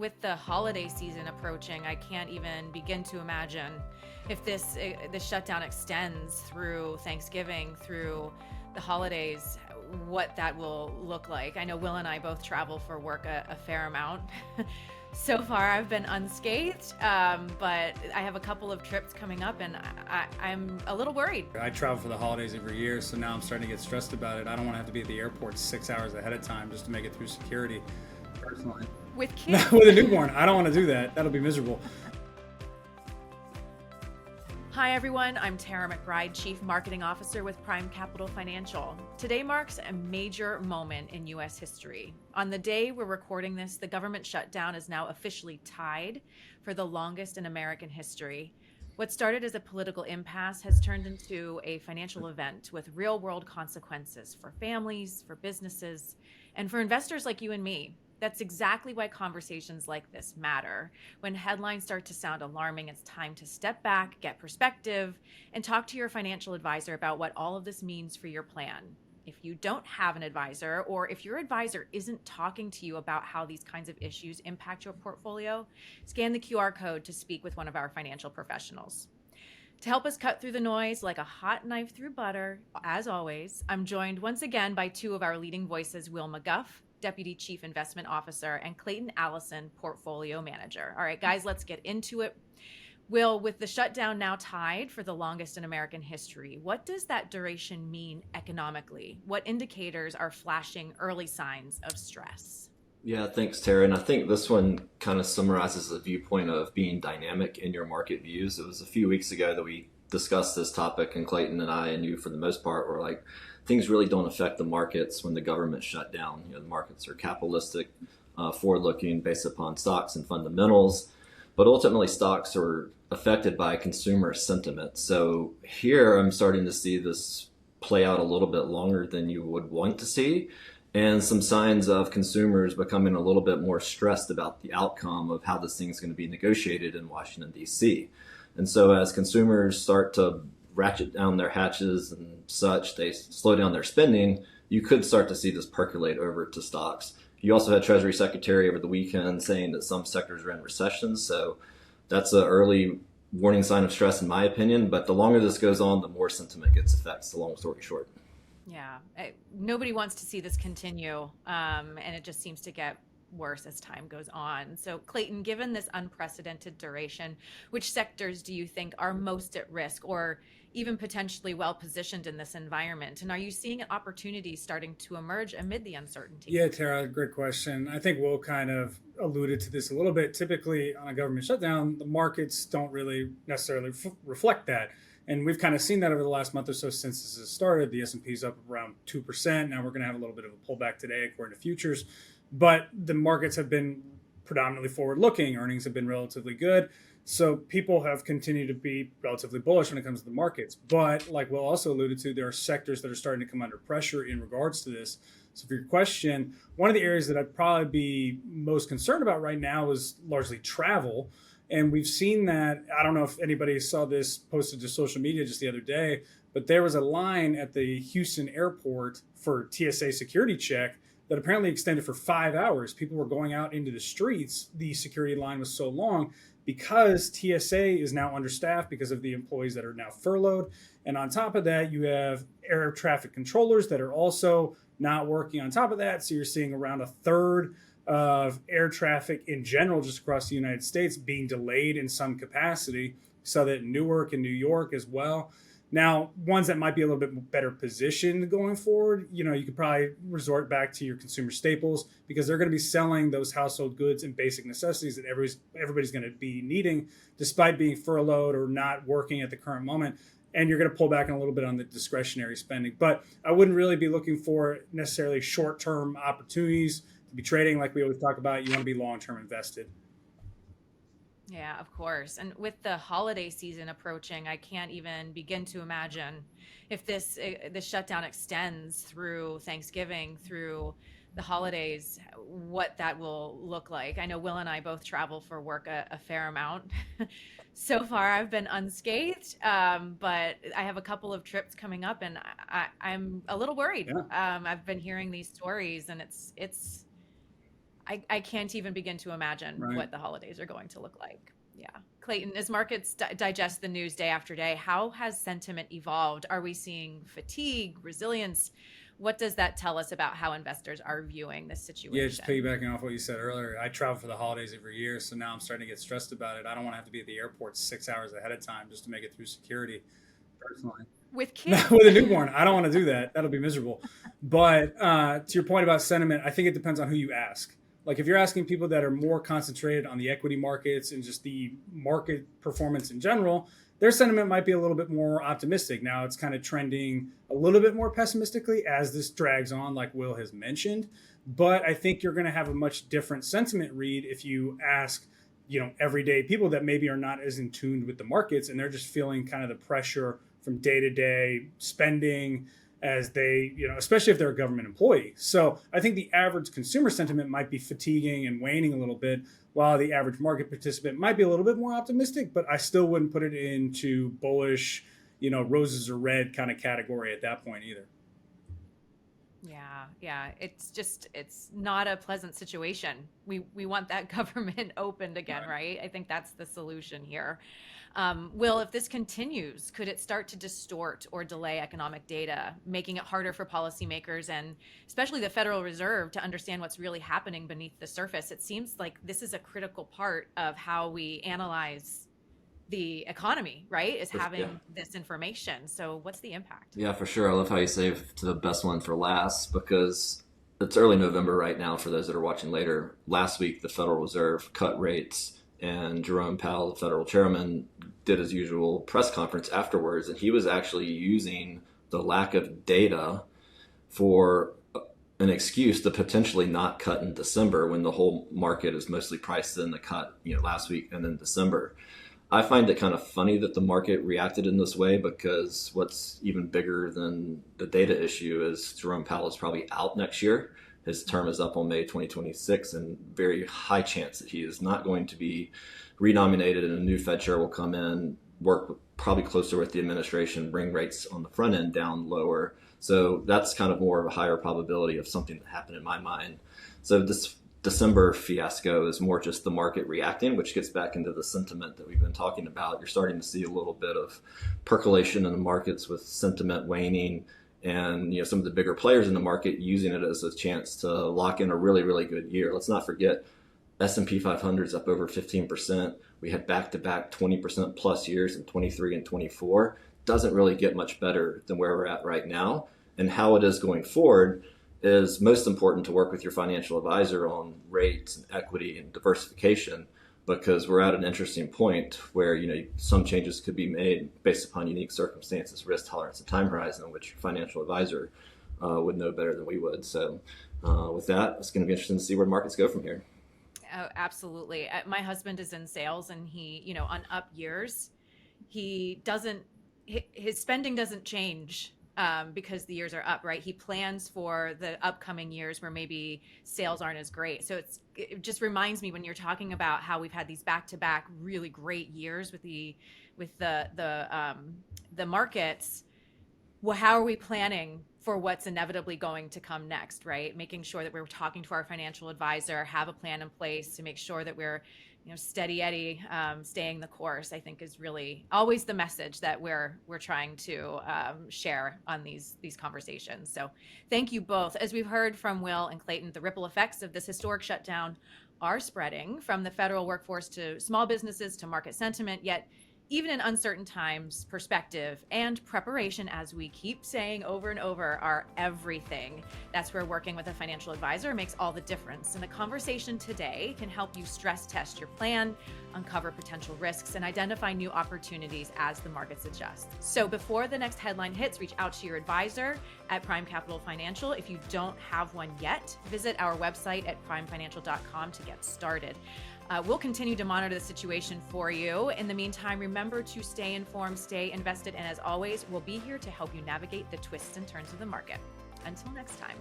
with the holiday season approaching, I can't even begin to imagine if this shutdown extends through Thanksgiving, through the holidays, what that will look like. I know Will and I both travel for work a fair amount. So far, I've been unscathed, but I have a couple of trips coming up, and I'm a little worried. I travel for the holidays every year, so now I'm starting to get stressed about it. I don't want to have to be at the airport 6 hours ahead of time just to make it through security, personally. With kids? With a newborn, I don't want to do that. That'll be miserable. Hi everyone, I'm Tara McBride, Chief Marketing Officer with Prime Capital Financial. Today marks a major moment in U.S. history. On the day we're recording this, the government shutdown is now officially tied for the longest in American history. What started as a political impasse has turned into a financial event with real-world consequences for families, for businesses, and for investors like you and me. That's exactly why conversations like this matter. When headlines start to sound alarming, it's time to step back, get perspective, and talk to your financial advisor about what all of this means for your plan. If you don't have an advisor, or if your advisor isn't talking to you about how these kinds of issues impact your portfolio, scan the QR code to speak with one of our financial professionals. To help us cut through the noise like a hot knife through butter, as always, I'm joined once again by two of our leading voices, Will McGough, Deputy Chief Investment Officer, and Clayton Allison, Portfolio Manager. All right, guys, let's get into it. Will, with the shutdown now tied for the longest in American history, what does that duration mean economically? What indicators are flashing early signs of stress? Yeah, thanks, Tara. And I think this one kind of summarizes the viewpoint of being dynamic in your market views. It was a few weeks ago that we discussed this topic, and Clayton and I and you, for the most part, were like, things really don't affect the markets when the government shut down. The markets are capitalistic, forward-looking, based upon stocks and fundamentals. But ultimately, stocks are affected by consumer sentiment. So here I'm starting to see this play out a little bit longer than you would want to see, and some signs of consumers becoming a little bit more stressed about the outcome of how this thing is going to be negotiated in Washington, D.C. And so as consumers start to ratchet down their hatches and such, they slow down their spending, you could start to see this percolate over to stocks. You also had Treasury Secretary over the weekend saying that some sectors are in recession. So that's an early warning sign of stress, in my opinion. But the longer this goes on, the more sentiment gets affected. The long story short. Yeah, nobody wants to see this continue, and it just seems to get worse as time goes on. So Clayton, given this unprecedented duration, which sectors do you think are most at risk or even potentially well positioned in this environment? And are you seeing opportunities starting to emerge amid the uncertainty? Yeah, Tara, great question. I think Will kind of alluded to this a little bit. Typically on a government shutdown, the markets don't really necessarily reflect that. And we've kind of seen that over the last month or so since this has started. The S&P is up around 2%. Now we're going to have a little bit of a pullback today according to futures. But the markets have been predominantly forward-looking. Earnings have been relatively good. So people have continued to be relatively bullish when it comes to the markets. But like Will also alluded to, there are sectors that are starting to come under pressure in regards to this. So for your question, one of the areas that I'd probably be most concerned about right now is largely travel. And we've seen that. I don't know if anybody saw this posted to social media just the other day, but there was a line at the Houston airport for TSA security check that apparently extended for 5 hours. People were going out into the streets. The security line was so long because TSA is now understaffed because of the employees that are now furloughed. And on top of that, you have air traffic controllers that are also not working on top of that. So you're seeing around a third of air traffic in general just across the United States being delayed in some capacity. So that in Newark and New York as well. Now, ones that might be a little bit better positioned going forward, you could probably resort back to your consumer staples because they're going to be selling those household goods and basic necessities that everybody's going to be needing despite being furloughed or not working at the current moment. And you're going to pull back a little bit on the discretionary spending. But I wouldn't really be looking for necessarily short-term opportunities to be trading like we always talk about. You want to be long-term invested. Yeah, of course. And with the holiday season approaching, I can't even begin to imagine if this shutdown extends through Thanksgiving, through the holidays, what that will look like. I know Will and I both travel for work a fair amount. So far, I've been unscathed, but I have a couple of trips coming up, and I'm a little worried. Yeah. I've been hearing these stories, and I can't even begin to imagine Right. what the holidays are going to look like. Yeah. Clayton, as markets digest the news day after day, how has sentiment evolved? Are we seeing fatigue, resilience? What does that tell us about how investors are viewing this Yeah, just situation? piggybacking off what you said earlier, I travel for the holidays every year, so now I'm starting to get stressed about it. I don't want to have to be at the airport 6 hours ahead of time just to make it through security personally. With Now, kids? with a newborn, I don't want to do that. That'll be miserable. But to your point about sentiment, I think it depends on who you ask. Like if you're asking people that are more concentrated on the equity markets and just the market performance in general, their sentiment might be a little bit more optimistic. Now it's kind of trending a little bit more pessimistically as this drags on, like Will has mentioned. But I think you're going to have a much different sentiment read if you ask, everyday people that maybe are not as in tune with the markets and they're just feeling kind of the pressure from day to day spending as they, especially if they're a government employee. So I think the average consumer sentiment might be fatiguing and waning a little bit, while the average market participant might be a little bit more optimistic, but I still wouldn't put it into bullish, roses are red kind of category at that point either. Yeah. It's not a pleasant situation. We want that government opened again, right? I think that's the solution here. Will, if this continues, could it start to distort or delay economic data, making it harder for policymakers and especially the Federal Reserve to understand what's really happening beneath the surface? It seems like this is a critical part of how we analyze the economy, right? Is having this information. So what's the impact? Yeah, for sure. I love how you save the best one for last because it's early November right now for those that are watching later. Last week, the Federal Reserve cut rates, and Jerome Powell, the federal chairman, did his usual press conference afterwards, and he was actually using the lack of data for an excuse to potentially not cut in December when the whole market is mostly priced in the cut, last week and then December. I find it kind of funny that the market reacted in this way because what's even bigger than the data issue is Jerome Powell is probably out next year. His term is up on May 2026, and very high chance that he is not going to be renominated and a new Fed chair will come in, work probably closer with the administration, bring rates on the front end down lower. So that's kind of more of a higher probability of something that happened in my mind. So this December fiasco is more just the market reacting, which gets back into the sentiment that we've been talking about. You're starting to see a little bit of percolation in the markets with sentiment waning, and some of the bigger players in the market using it as a chance to lock in a really, really good year. Let's not forget S&P 500 is up over 15%. We had back-to-back 20% plus years in 23 and 24. Doesn't really get much better than where we're at right now. And how it is going forward is most important to work with your financial advisor on rates and equity and diversification, because we're at an interesting point where some changes could be made based upon unique circumstances, risk tolerance, and time horizon, which your financial advisor would know better than we would. So with that, it's going to be interesting to see where markets go from here. Oh, absolutely. My husband is in sales, and he, on up years, his spending doesn't change because the years are up, right? He plans for the upcoming years where maybe sales aren't as great. So it just reminds me when you're talking about how we've had these back-to-back really great years with the markets. Well, how are we planning for what's inevitably going to come next, right? Making sure that we're talking to our financial advisor, have a plan in place to make sure that we're steady Eddie, staying the course, I think is really always the message that we're trying to share on these conversations. So thank you both. As we've heard from Will and Clayton, the ripple effects of this historic shutdown are spreading from the federal workforce to small businesses to market sentiment, yet even in uncertain times, perspective and preparation, as we keep saying over and over, are everything. That's where working with a financial advisor makes all the difference. And the conversation today can help you stress test your plan, uncover potential risks, and identify new opportunities as the markets adjust. So before the next headline hits, reach out to your advisor at Prime Capital Financial. If you don't have one yet, visit our website at primefinancial.com to get started. We'll continue to monitor the situation for you. In the meantime, remember to stay informed, stay invested, and as always, we'll be here to help you navigate the twists and turns of the market. Until next time.